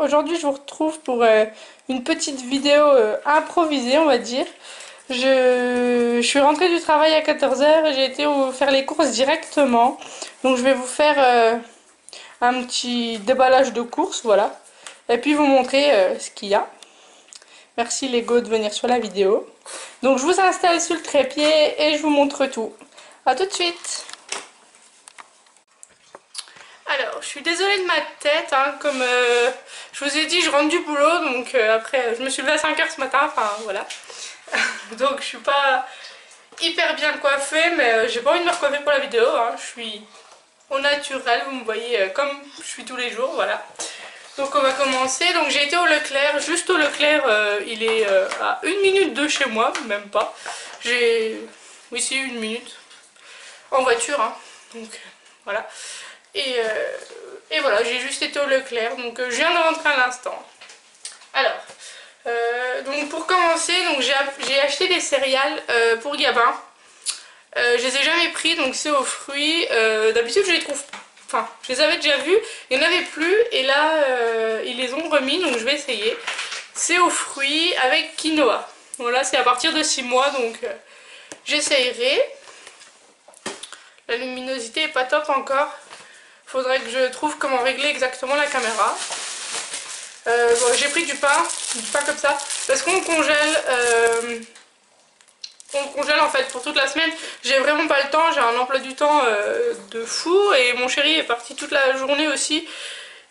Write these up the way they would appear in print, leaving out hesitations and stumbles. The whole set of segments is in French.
Aujourd'hui je vous retrouve pour une petite vidéo improvisée on va dire. Je suis rentrée du travail à 14h et j'ai été faire les courses directement. Donc je vais vous faire un petit déballage de courses, voilà. Et puis vous montrer ce qu'il y a. Merci Lego de venir sur la vidéo. Donc je vous installe sur le trépied et je vous montre tout. A tout de suite. Alors, je suis désolée de ma tête, hein, comme je vous ai dit, je rentre du boulot, donc après, je me suis levée à 5h ce matin, enfin voilà. Donc je suis pas hyper bien coiffée, mais j'ai pas envie de me recoiffer pour la vidéo, hein. Je suis au naturel, vous me voyez comme je suis tous les jours, voilà. Donc on va commencer, donc j'ai été au Leclerc, juste au Leclerc, il est à 1 minute de chez moi, même pas. Oui si, 1 minute, en voiture, hein, donc voilà. Et voilà, j'ai juste été au Leclerc, donc je viens de rentrer à l'instant. Alors, donc pour commencer, j'ai acheté des céréales pour Gabin. Je les ai jamais pris, donc c'est aux fruits. D'habitude je les trouve, enfin je les avais déjà vus, il n'y en avait plus et là ils les ont remis, donc je vais essayer. C'est aux fruits avec quinoa. Voilà, c'est à partir de 6 mois, donc j'essayerai. La luminosité est pas top encore. Faudrait que je trouve comment régler exactement la caméra. Bon, j'ai pris du pain comme ça, parce qu'on congèle, en fait pour toute la semaine. J'ai vraiment pas le temps, j'ai un emploi du temps de fou, et mon chéri est parti toute la journée aussi.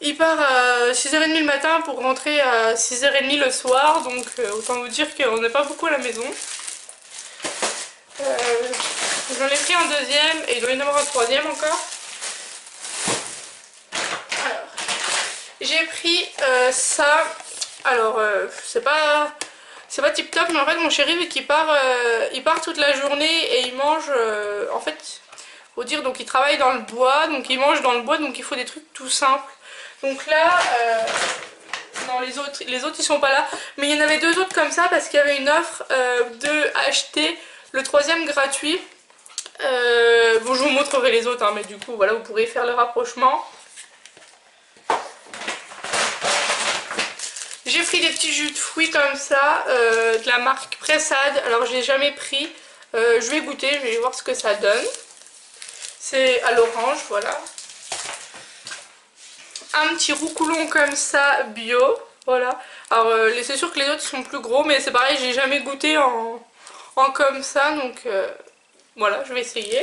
Il part à 6h30 le matin pour rentrer à 6h30 le soir, donc autant vous dire qu'on n'est pas beaucoup à la maison. J'en ai pris un deuxième et il doit y en avoir un troisième encore. J'ai pris ça, alors c'est pas tip top, mais en fait mon chéri vu qu'il part, il part toute la journée et il mange, en fait faut dire, donc il travaille dans le bois, donc il mange dans le bois, donc il faut des trucs tout simples. Donc là, non, les autres ils sont pas là, mais il y en avait deux autres comme ça parce qu'il y avait une offre de acheter le troisième gratuit. Bon, je vous montrerai les autres, hein, mais du coup voilà, vous pourrez faire le rapprochement. J'ai pris des petits jus de fruits comme ça, de la marque Pressade. Alors je l'ai jamais pris, je vais goûter, je vais voir ce que ça donne. C'est à l'orange, voilà. Un petit roucoulon comme ça, bio, voilà. Alors c'est sûr que les autres sont plus gros, mais c'est pareil, j'ai jamais goûté en comme ça, donc voilà, je vais essayer.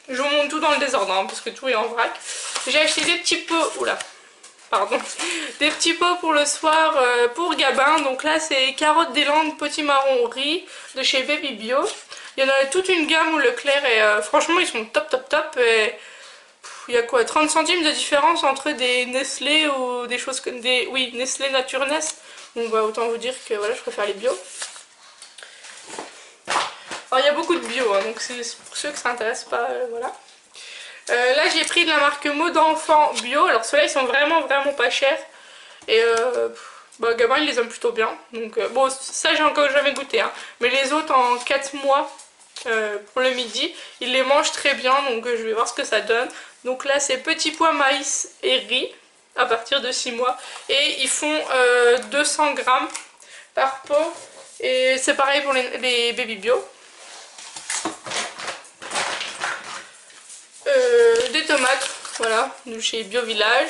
Je vous montre tout dans le désordre, hein, parce que tout est en vrac. J'ai acheté des petits pots, oula. Pardon, des petits pots pour le soir pour Gabin. Donc là c'est carottes des Landes, potimarron riz de chez Baby Bio. Il y en a toute une gamme au Leclerc et franchement ils sont top. Et il y a quoi, 30 centimes de différence entre des Nestlé ou des choses comme des... Oui, Nestlé Nature Nest. Donc bah, autant vous dire que voilà, je préfère les bio. Alors il y a beaucoup de bio, hein, donc c'est pour ceux que ça n'intéresse pas, voilà. Là j'ai pris de la marque Mot d'enfant bio. Alors ceux-là ils sont vraiment pas chers. Et bah, Gabin il les aime plutôt bien. Donc bon, ça j'ai encore jamais goûté, hein. Mais les autres en 4 mois pour le midi, ils les mangent très bien. Donc je vais voir ce que ça donne. Donc là c'est petits pois, maïs et riz à partir de 6 mois. Et ils font 200 grammes par pot. Et c'est pareil pour les Baby Bio. Des tomates, voilà, de chez Bio Village.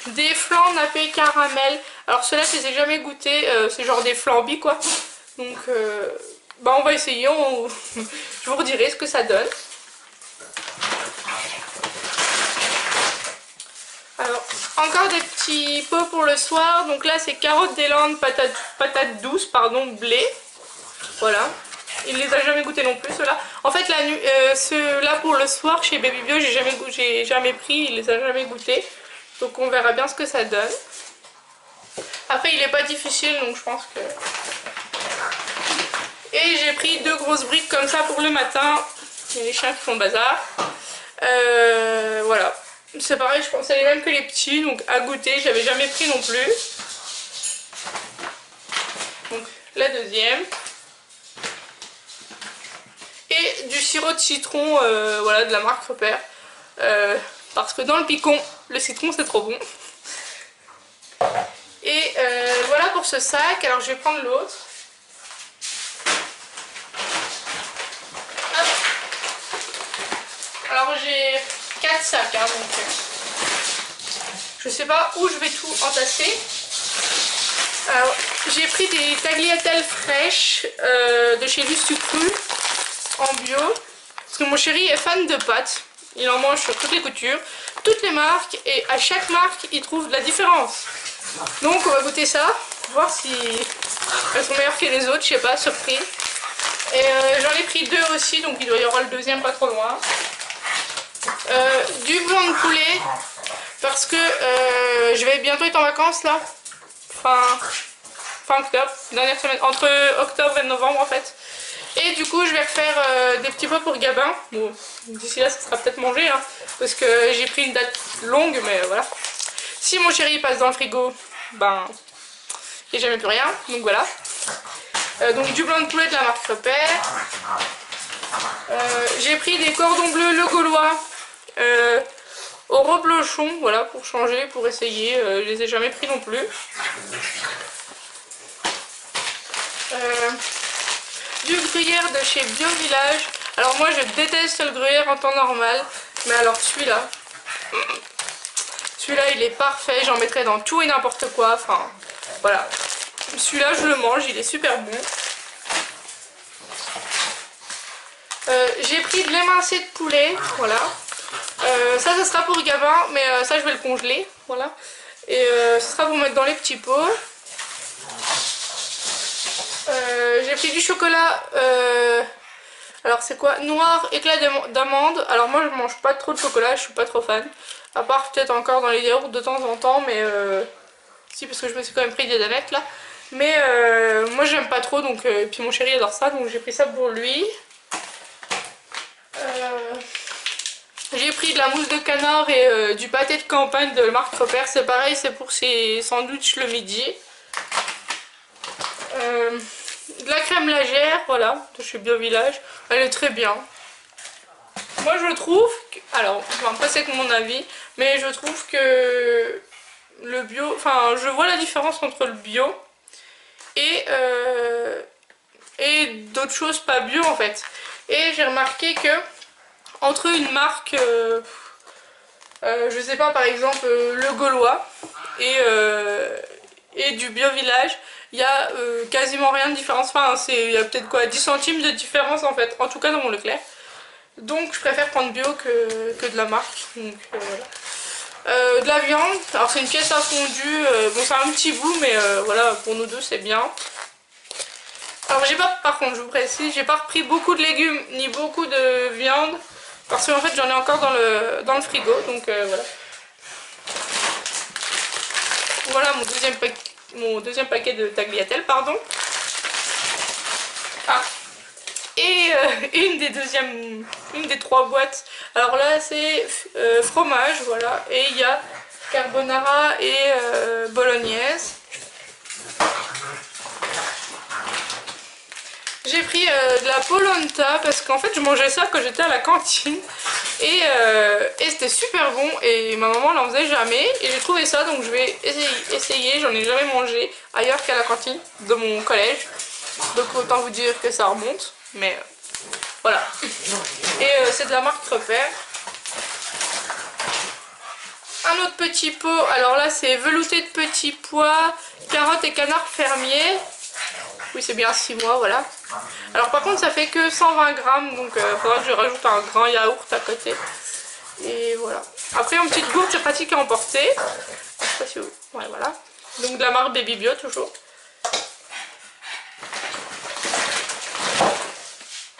Des flancs nappés caramel. Alors ceux-là je les ai jamais goûtés, c'est genre des flambis quoi. Donc bah on va essayer, je vous redirai ce que ça donne. Alors encore des petits pots pour le soir. Donc là c'est carottes des Landes, patates douces, pardon, blé. Voilà. Il les a jamais goûtés non plus ceux-là. En fait ceux-là pour le soir chez Baby Bio j'ai jamais pris, il les a jamais goûtés. Donc on verra bien ce que ça donne. Après il est pas difficile, donc je pense que... Et j'ai pris 2 grosses briques comme ça pour le matin. Il y a les chiens qui font le bazar. Voilà. C'est pareil, je pensais les mêmes que les petits, donc à goûter, j'avais jamais pris non plus. Donc la deuxième. Et du sirop de citron, voilà, de la marque Repère. parce que dans le picon, le citron c'est trop bon. Et voilà pour ce sac. Alors je vais prendre l'autre. Alors j'ai 4 sacs, hein, donc je sais pas où je vais tout entasser. Alors j'ai pris des tagliatelles fraîches de chez Lustucru en bio. Parce que mon chéri est fan de pâtes. Il en mange sur toutes les coutures, toutes les marques, et à chaque marque il trouve de la différence. Donc on va goûter ça, voir si elles sont meilleures que les autres, je sais pas, surprise. Et j'en ai pris 2 aussi, donc il doit y avoir le deuxième pas trop loin. Du blanc de poulet, parce que je vais bientôt être en vacances là, fin octobre, dernière semaine, entre octobre et novembre en fait. Et du coup je vais refaire des petits pots pour Gabin. Bon, d'ici là ça sera peut-être mangé, hein, parce que j'ai pris une date longue, mais voilà. Si mon chéri passe dans le frigo, ben il n'y a jamais plus rien, donc voilà. Donc du blanc de poulet de la marque Repère. J'ai pris des cordons bleus Le Gaulois au reblochon, voilà, pour changer, pour essayer. Je les ai jamais pris non plus. Du gruyère de chez Bio Village. Alors moi je déteste le gruyère en temps normal, mais alors celui-là il est parfait, j'en mettrai dans tout et n'importe quoi, enfin voilà. Celui-là je le mange, il est super bon. J'ai pris de l'émincé de poulet, voilà. Ça sera pour Gabin, mais ça je vais le congeler, voilà. Et ce sera pour mettre dans les petits pots. J'ai pris du chocolat, alors c'est quoi? Noir éclat d'amande. Alors moi je mange pas trop de chocolat, je suis pas trop fan. À part peut-être encore dans les yaourts de temps en temps, mais si, parce que je me suis quand même pris des danettes là. Mais moi j'aime pas trop, donc et puis mon chéri adore ça, donc j'ai pris ça pour lui. J'ai pris de la mousse de canard et du pâté de campagne de marque Repère. C'est pareil, c'est pour ses sandwichs le midi. De la crème lagère, voilà, de chez Bio Village. Elle est très bien. Moi je trouve que, alors après c'est que mon avis, mais je trouve que le bio, enfin je vois la différence entre le bio et d'autres choses pas bio en fait. Et j'ai remarqué que entre une marque, je sais pas, par exemple Le Gaulois et du Bio Village, il y a quasiment rien de différence. Enfin il y a peut-être quoi, 10 centimes de différence en fait, en tout cas dans mon Leclerc. Donc je préfère prendre bio que de la marque. Donc voilà. De la viande, alors c'est une pièce à fondu, bon c'est un petit bout, mais voilà, pour nous deux c'est bien. Alors j'ai pas, par contre je vous précise, j'ai pas repris beaucoup de légumes ni beaucoup de viande, parce qu'en fait j'en ai encore dans le frigo, donc voilà. Voilà mon deuxième paquet de tagliatelles, pardon. Ah. Et une des 3 boîtes, alors là c'est fromage, voilà, et il y a carbonara et bolognaise. J'ai pris de la polenta parce qu'en fait je mangeais ça quand j'étais à la cantine et c'était super bon et ma maman n'en faisait jamais et j'ai trouvé ça, donc je vais essayer. J'en ai jamais mangé ailleurs qu'à la cantine de mon collège, donc autant vous dire que ça remonte. Mais voilà. Et c'est de la marque Repère. Un autre petit pot, alors là c'est velouté de petits pois, carottes et canards fermiers. Oui, c'est bien 6 mois, voilà. Alors par contre ça fait que 120 grammes, donc il faudra que je rajoute un grand yaourt à côté. Et voilà. Après en petite gourde c'est pratique à emporter. Je sais pas si vous... Ouais, voilà. Donc de la marque Baby Bio toujours.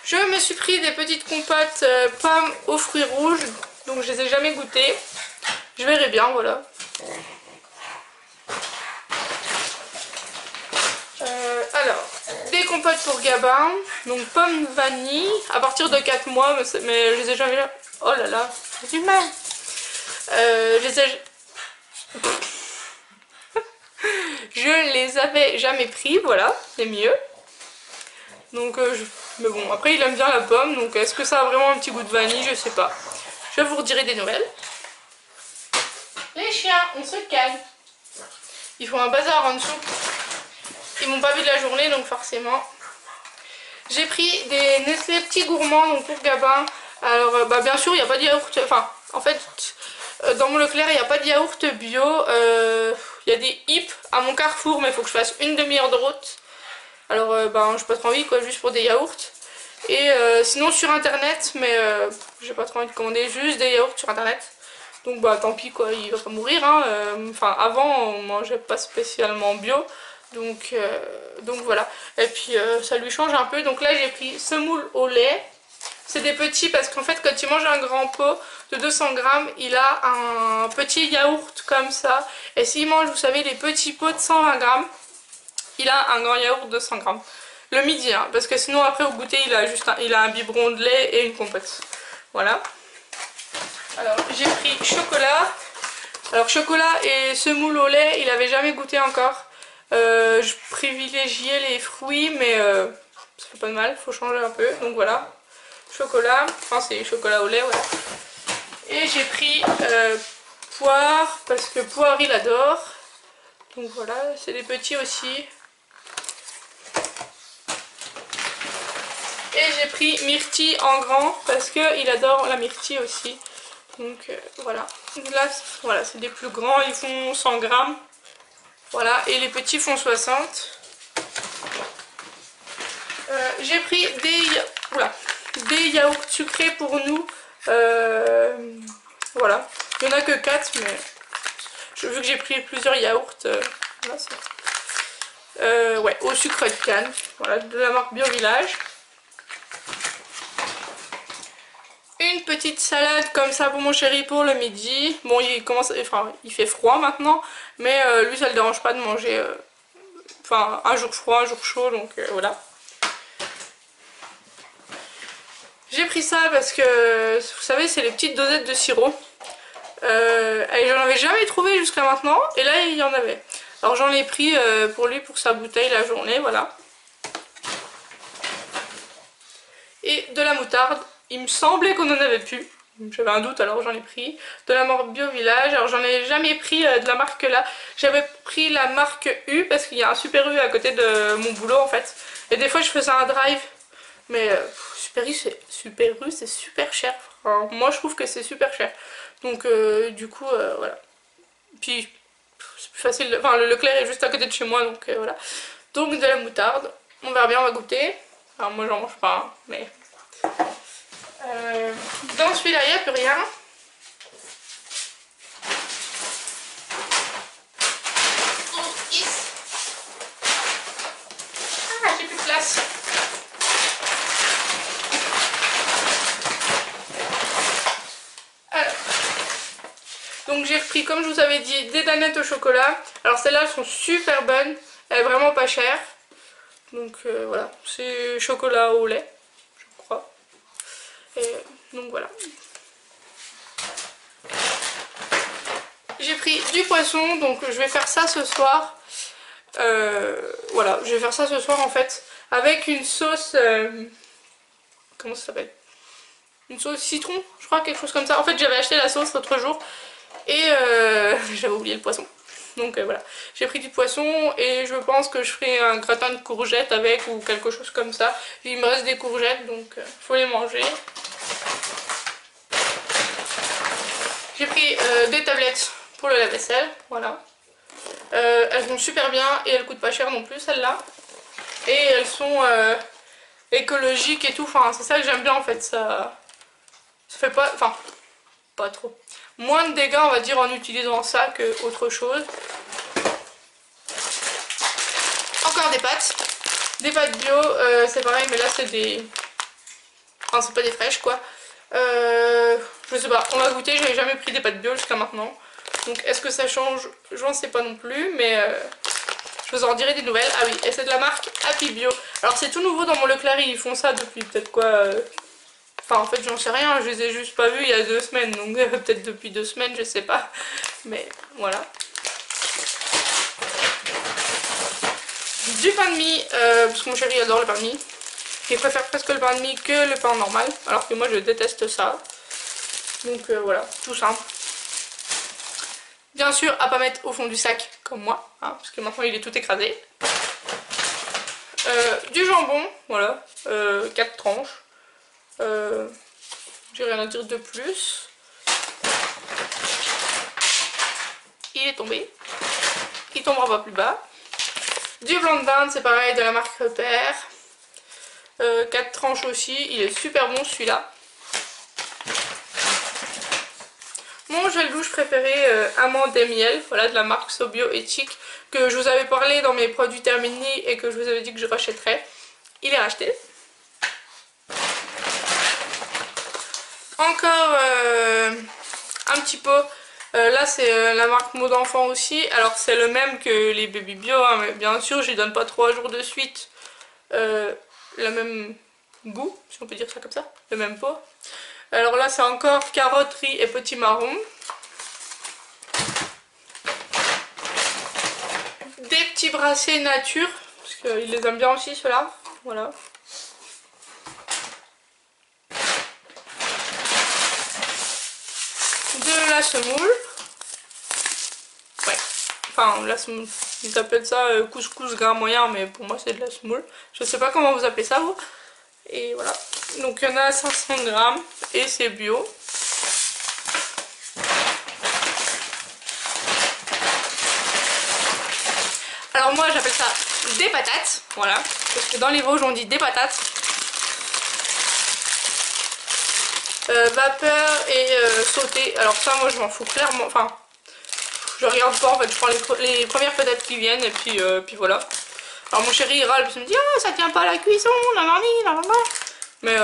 Je me suis pris des petites compotes pommes aux fruits rouges, donc je les ai jamais goûtées. Je verrai bien, voilà. Alors, des compotes pour Gabin, donc pommes vanille, à partir de 4 mois, mais je les ai jamais... Oh là là, j'ai du mal. Je les avais jamais pris, voilà, c'est mieux. Donc, mais bon, après il aime bien la pomme, donc est-ce que ça a vraiment un petit goût de vanille? Je sais pas. je vous redirai des nouvelles. Les chiens, on se calme. Ils font un bazar en dessous. Ils m'ont pas vu de la journée, donc forcément. J'ai pris des Nestlé petits gourmands, donc pour Gabin. Alors bah bien sûr il n'y a pas de yaourt, enfin en fait dans mon Leclerc il n'y a pas de yaourt bio. Il y a des hips à mon Carrefour, mais il faut que je fasse une demi-heure de route. Alors ben j'ai pas trop envie quoi, juste pour des yaourts. Et sinon sur internet, mais j'ai pas trop envie de commander juste des yaourts sur internet. Donc bah tant pis quoi, il va pas mourir hein. Enfin avant on mangeait pas spécialement bio. Donc voilà. Et puis ça lui change un peu. Donc là j'ai pris semoule au lait. C'est des petits parce qu'en fait quand il mange un grand pot de 200 grammes, il a un petit yaourt comme ça. Et s'il mange, vous savez, les petits pots de 120 grammes, il a un grand yaourt de 100 grammes. Le midi, hein, parce que sinon après au goûter il a juste un biberon de lait et une compote. Voilà. Alors j'ai pris chocolat. Alors chocolat et semoule au lait, il avait jamais goûté encore. Je privilégiais les fruits, mais ça fait pas de mal, faut changer un peu. Donc voilà. Chocolat, enfin c'est chocolat au lait, ouais. Et j'ai pris poire, parce que poire il adore. Donc voilà, c'est des petits aussi. Et j'ai pris myrtille en grand, parce qu'il adore la myrtille aussi. Donc voilà. Là, voilà, c'est des plus grands, ils font 100 grammes. Voilà, et les petits font 60. J'ai pris des yaourts sucrés pour nous. Voilà, il n'y en a que 4, mais vu que j'ai pris plusieurs yaourts, voilà, ouais, au sucre de canne, voilà, de la marque Bio Village. Une petite salade comme ça pour mon chéri pour le midi. Bon, il fait froid maintenant, mais lui ça le dérange pas de manger un jour froid, un jour chaud, donc voilà. J'ai pris ça parce que, vous savez, c'est les petites dosettes de sirop. Et j'en avais jamais trouvé jusqu'à maintenant, et là il y en avait. Alors j'en ai pris pour lui, pour sa bouteille la journée, voilà. Et de la moutarde, il me semblait qu'on en avait plus. J'avais un doute, alors j'en ai pris. De la marque Bio Village, alors j'en ai jamais pris de la marque là. J'avais pris la marque U, parce qu'il y a un Super U à côté de mon boulot en fait. Et des fois je faisais un drive, mais Super U c'est super cher. Enfin, moi je trouve que c'est super cher. Donc du coup voilà. Puis c'est plus facile, enfin le Leclerc est juste à côté de chez moi, donc voilà. Donc de la moutarde, on verra bien, on va goûter. Alors moi j'en mange pas, hein, mais... dans celui-là il n'y a plus rien. Ah, j'ai plus de place. Alors, donc j'ai repris, comme je vous avais dit, des danettes au chocolat. Alors celles-là elles sont super bonnes, elles sont vraiment pas chères. Donc voilà, c'est chocolat au lait, je crois. Et donc voilà. J'ai pris du poisson, donc je vais faire ça ce soir. Voilà, je vais faire ça ce soir en fait, avec une sauce... comment ça s'appelle? Une sauce citron, je crois, quelque chose comme ça. En fait, j'avais acheté la sauce l'autre jour et j'avais oublié le poisson. Donc voilà, j'ai pris du poisson et je pense que je ferai un gratin de courgettes avec ou quelque chose comme ça. Il me reste des courgettes, donc faut les manger. J'ai pris des tablettes pour le lave-vaisselle, voilà. Elles vont super bien et elles coûtent pas cher non plus, celles-là. Et elles sont écologiques et tout, enfin c'est ça que j'aime bien en fait, ça fait pas, enfin pas trop. Moins de dégâts on va dire en utilisant ça que autre chose. Encore des pâtes bio, c'est pareil mais là c'est des... Enfin c'est pas des fraîches quoi. Je sais pas, on va goûter, j'avais jamais pris des pâtes bio jusqu'à maintenant. Donc est-ce que ça change? Je n'en sais pas non plus, mais je vous en dirai des nouvelles. Ah oui, et c'est de la marque Happy Bio. Alors c'est tout nouveau dans mon Leclerc, ils font ça depuis peut-être quoi... Enfin en fait j'en sais rien, je les ai juste pas vus il y a 2 semaines, donc peut-être depuis 2 semaines, je sais pas. Mais voilà. Du pain de mie, parce que mon chéri adore le pain de mie. Il préfère presque le pain de mie que le pain normal, alors que moi je déteste ça. Donc voilà, tout simple. Bien sûr, à pas mettre au fond du sac comme moi, hein, parce que maintenant il est tout écrasé. Du jambon, voilà, 4 tranches. J'ai rien à dire de plus. Il est tombé. Il tombera pas plus bas. Du blanc de dinde, c'est pareil, de la marque Repère. 4 tranches aussi, il est super bon celui-là. Mon gel douche préféré, amande et miel, voilà, de la marque Sobio Éthique, que je vous avais parlé dans mes produits terminés et que je vous avais dit que je rachèterais. Il est racheté. Encore un petit pot. Là c'est la marque Mot d'Enfant aussi. Alors c'est le même que les Baby Bio, hein, mais bien sûr je ne donne pas 3 jours de suite le même goût, si on peut dire ça comme ça, le même pot. Alors là c'est encore carottes, riz et petits marrons. Des petits brassés nature, parce qu'ils les aiment bien aussi ceux-là. Voilà. De la semoule. Ouais. Enfin la semoule. Ils appellent ça couscous grain moyen, mais pour moi c'est de la semoule. Je sais pas comment vous appelez ça vous. Et voilà. Donc il y en a 500 grammes et c'est bio. Alors moi j'appelle ça des patates, voilà. Parce que dans les Vosges on dit des patates. Vapeur et sauté. Alors ça moi je m'en fous clairement. Enfin, je regarde pas en fait. Je prends les premières patates qui viennent et puis voilà. Alors mon chéri il râle parce qu'il me dit ah ça tient pas à la cuisson, nanani, nanana. Mais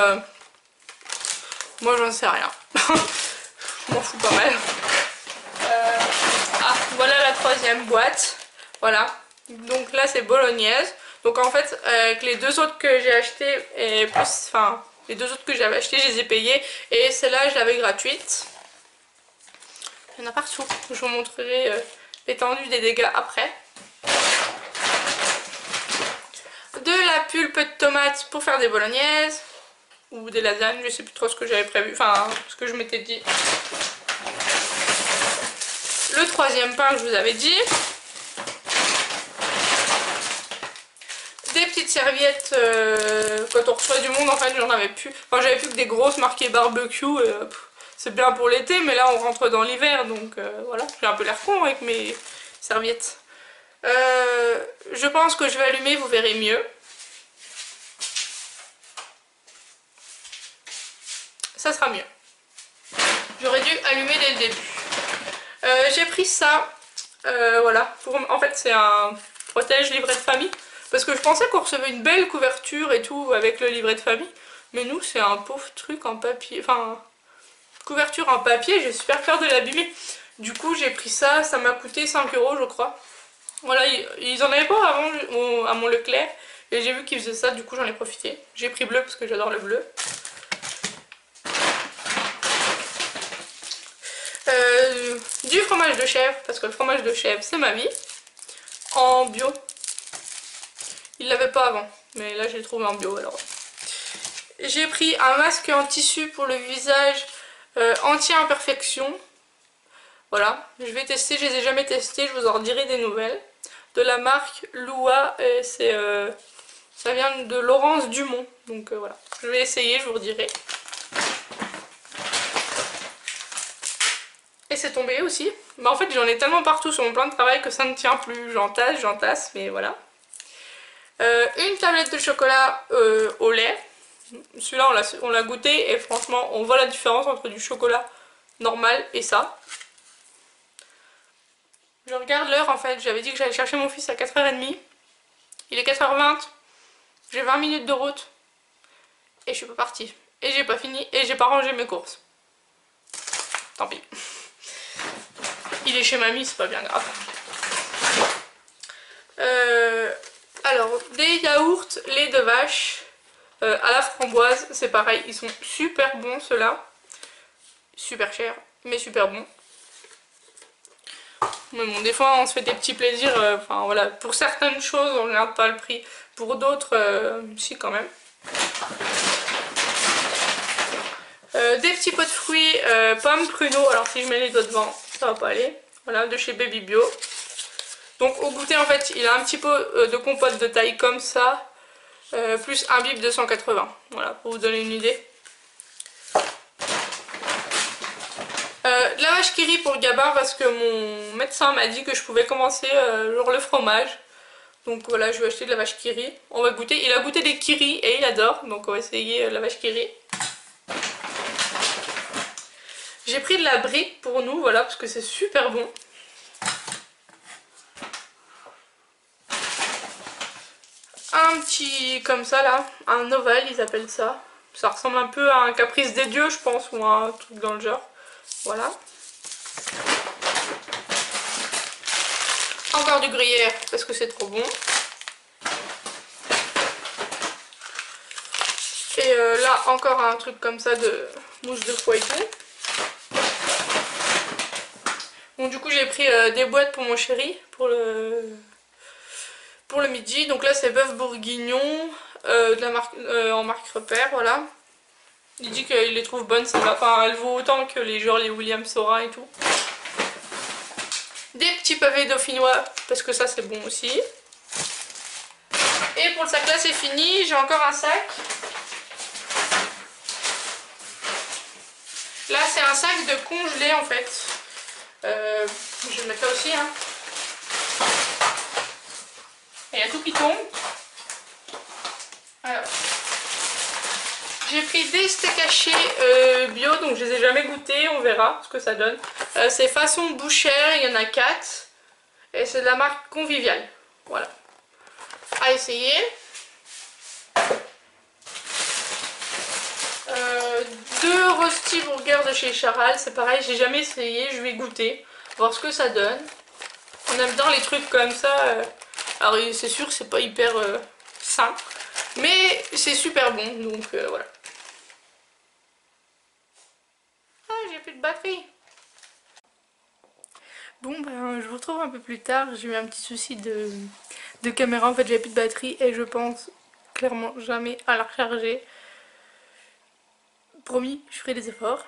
moi j'en sais rien. Je m'en fous pas mal. Ah voilà la troisième boîte. Voilà. Donc là c'est bolognaise. Donc en fait avec les deux autres que j'ai acheté et plus enfin les deux autres que j'avais acheté je les ai payés et celle-là je l'avais gratuite. Il y en a partout. Je vous montrerai l'étendue des dégâts après. De la pulpe de tomate pour faire des bolognaises ou des lasagnes, je sais plus trop ce que j'avais prévu, enfin ce que je m'étais dit. Le troisième pain que je vous avais dit. Des petites serviettes, quand on reçoit du monde en fait j'en avais plus. Enfin j'avais plus que des grosses marquées barbecue, c'est bien pour l'été mais là on rentre dans l'hiver donc voilà. J'ai un peu l'air con avec mes serviettes. Je pense que je vais allumer, vous verrez mieux. Ça sera mieux. J'aurais dû allumer dès le début. J'ai pris ça, voilà. En fait c'est un protège livret de famille. Parce que je pensais qu'on recevait une belle couverture et tout avec le livret de famille. Mais nous c'est un pauvre truc en papier. Enfin, couverture en papier, j'ai super peur de l'abîmer. Du coup j'ai pris ça, ça m'a coûté 5 € je crois. Voilà, ils en avaient pas avant à mon Leclerc. Et j'ai vu qu'ils faisaient ça, du coup j'en ai profité. J'ai pris bleu parce que j'adore le bleu. Du fromage de chèvre, parce que le fromage de chèvre c'est ma vie. En bio. Il l'avait pas avant, mais là je l'ai trouvé en bio alors. J'ai pris un masque en tissu pour le visage anti-imperfection. Voilà, je vais tester, je les ai jamais testés, je vous en dirai des nouvelles. De la marque Lua, ça vient de Laurence Dumont, donc voilà. Je vais essayer, je vous redirai. Et c'est tombé aussi. Bah en fait j'en ai tellement partout sur mon plan de travail que ça ne tient plus, j'en tasse, mais voilà. Une tablette de chocolat au lait. Celui-là on l'a goûté et franchement on voit la différence entre du chocolat normal et ça. Je regarde l'heure en fait, j'avais dit que j'allais chercher mon fils à 4h30. Il est 4h20, j'ai 20 minutes de route et je suis pas partie. Et j'ai pas fini et j'ai pas rangé mes courses. Tant pis. Il est chez mamie, c'est pas bien grave. Alors, des yaourts lait de vache à la framboise, c'est pareil, ils sont super bons ceux-là. Super chers, mais super bons. Mais bon, des fois on se fait des petits plaisirs, enfin voilà, pour certaines choses on regarde pas le prix, pour d'autres, si quand même. Des petits pots de fruits, pommes, pruneaux. Alors si je mets les doigts devant, ça va pas aller. Voilà, de chez Baby Bio. Donc au goûter en fait, il a un petit pot de compote de taille comme ça. Plus un bib de 180. Voilà, pour vous donner une idée. De la vache qui rit pour Gabin parce que mon médecin m'a dit que je pouvais commencer genre le fromage. Donc voilà, je vais acheter de la vache qui rit. On va goûter. Il a goûté des kiris et il adore. Donc on va essayer la vache qui rit. J'ai pris de la brique pour nous, voilà, parce que c'est super bon. Un petit comme ça là, un ovale ils appellent ça. Ça ressemble un peu à un caprice des dieux je pense, ou un truc dans le genre. Voilà. Encore du gruyère parce que c'est trop bon. Et là encore un truc comme ça de mousse de foie et tout. Bon du coup j'ai pris des boîtes pour mon chéri pour le midi. Donc là c'est bœuf bourguignon de la marque, en marque Repère, voilà. Il dit qu'il les trouve bonnes, enfin elle vaut autant que les genre les William Saurin et tout. Des petits pavés dauphinois parce que ça c'est bon aussi. Et pour le sac là c'est fini, j'ai encore un sac. Là c'est un sac de congelé en fait. Je vais mettre là aussi hein. Il y a tout qui tombe. Alors, j'ai pris des steaks hachés bio, donc je les ai jamais goûtés, on verra ce que ça donne. C'est façon bouchère, il y en a 4. Et c'est de la marque Convivial. Voilà. À essayer. Deux Rosti Burger de chez Charal, c'est pareil, j'ai jamais essayé, je vais goûter, voir ce que ça donne. On aime bien les trucs comme ça. Alors c'est sûr c'est pas hyper sain, mais c'est super bon, donc voilà. Ah, j'ai plus de batterie. Bon ben je vous retrouve un peu plus tard, j'ai eu un petit souci de caméra, en fait j'avais plus de batterie et je pense clairement jamais à la recharger. Promis, je ferai des efforts.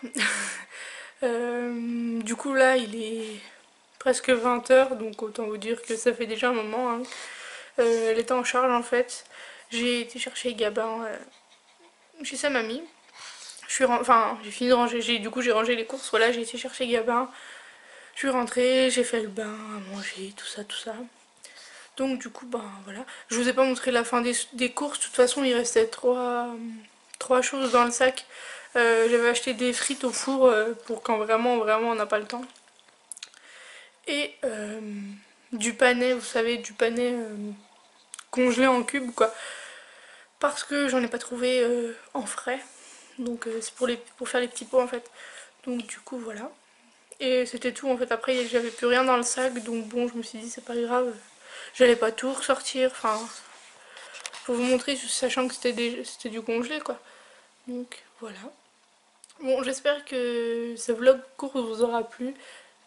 Du coup là il est presque 20 h, donc autant vous dire que ça fait déjà un moment hein. Elle était en charge en fait. J'ai été chercher Gabin chez sa mamie. Enfin, j'ai fini de ranger, du coup j'ai rangé les courses, voilà, j'ai été chercher Gabin. Je suis rentrée, j'ai fait le bain, à manger, tout ça, tout ça. Donc du coup, ben voilà. Je vous ai pas montré la fin des courses, de toute façon il restait trois choses dans le sac. J'avais acheté des frites au four pour quand vraiment on n'a pas le temps. Et du panais, vous savez, du panais congelé en cubes quoi. Parce que j'en ai pas trouvé en frais. Donc c'est pour faire les petits pots en fait. Donc du coup voilà. Et c'était tout en fait. Après j'avais plus rien dans le sac. Donc bon je me suis dit c'est pas grave. J'allais pas tout ressortir. Enfin pour vous montrer sachant que c'était du congelé quoi. Donc voilà. Bon j'espère que ce vlog court vous aura plu.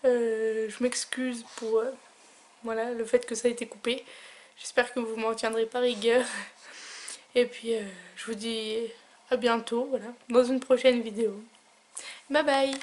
Je m'excuse pour voilà, le fait que ça a été coupé. J'espère que vous m'en tiendrez pas rigueur. Et puis je vous dis à bientôt, voilà, dans une prochaine vidéo. Bye bye!